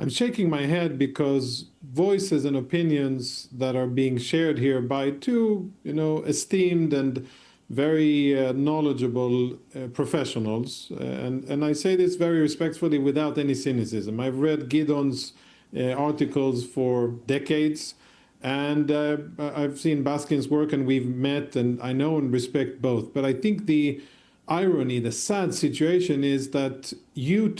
I'm shaking my head because voices and opinions that are being shared here by two, esteemed and very knowledgeable professionals, and I say this very respectfully without any cynicism. I've read Gideon's articles for decades, and I've seen Baskin's work, and we've met, and I know and respect both. But I think the irony, the sad situation is that you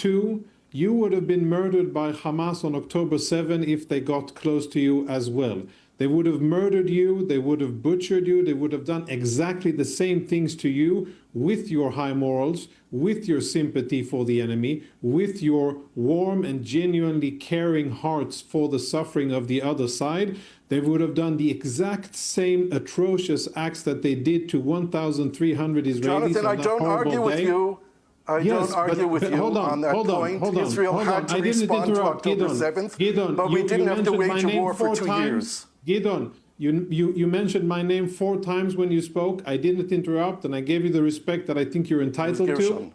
would have been murdered by Hamas on October 7 if they got close to you as well. They would have murdered you, they would have butchered you, they would have done exactly the same things to you with your high morals, with your sympathy for the enemy, with your warm and genuinely caring hearts for the suffering of the other side. They would have done the exact same atrocious acts that they did to 1,300 Israelis. Jonathan, I don't argue with you. I don't argue with you on that point. Israel had to respond to October 7th, but we didn't have to wage a war for 2 years. Gideon, you mentioned my name 4 times when you spoke. I didn't interrupt, and I gave you the respect that I think you're entitled to.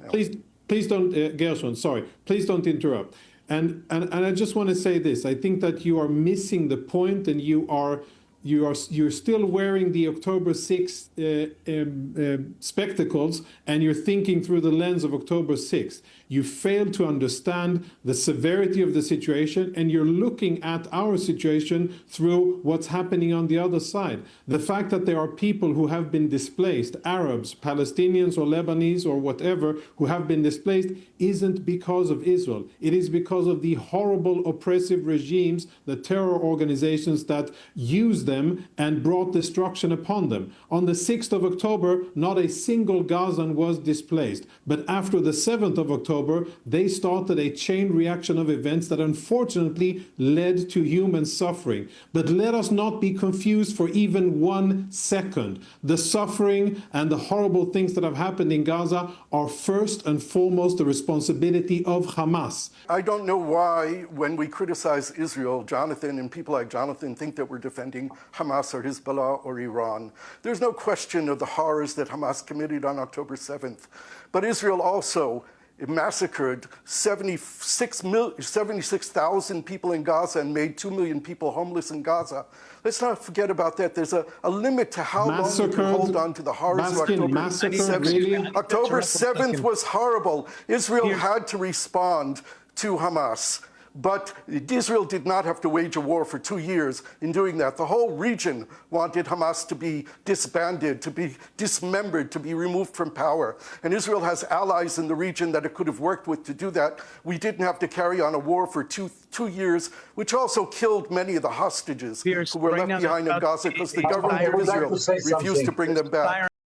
Please don't, Gershon, sorry. Please don't interrupt. And I just want to say this. I think that you are missing the point, and you're still wearing the October 6th spectacles, and you're thinking through the lens of October 6th. You fail to understand the severity of the situation, and you're looking at our situation through what's happening on the other side. The fact that there are people who have been displaced, Arabs, Palestinians or Lebanese or whatever, who have been displaced, isn't because of Israel. It is because of the horrible oppressive regimes, the terror organizations that use them and brought destruction upon them. On the 6th of October, not a single Gazan was displaced. But after the 7th of October, they started a chain reaction of events that unfortunately led to human suffering. But let us not be confused for even 1 second. The suffering and the horrible things that have happened in Gaza are first and foremost the responsibility of Hamas. I don't know why, when we criticize Israel, Jonathan and people like Jonathan think that we're defending Hamas or Hezbollah or Iran. There's no question of the horrors that Hamas committed on October 7th. But Israel also massacred 76,000 people in Gaza and made 2 million people homeless in Gaza. Let's not forget about that. There's a limit to how long we can hold on to the horrors of October 7th. Really? October 7th was horrible. Israel had to respond to Hamas. But Israel did not have to wage a war for 2 years in doing that. The whole region wanted Hamas to be disbanded, to be dismembered, to be removed from power. And Israel has allies in the region that it could have worked with to do that. We didn't have to carry on a war for two years, which also killed many of the hostages who were left behind in Gaza because the government of Israel refused to bring them back.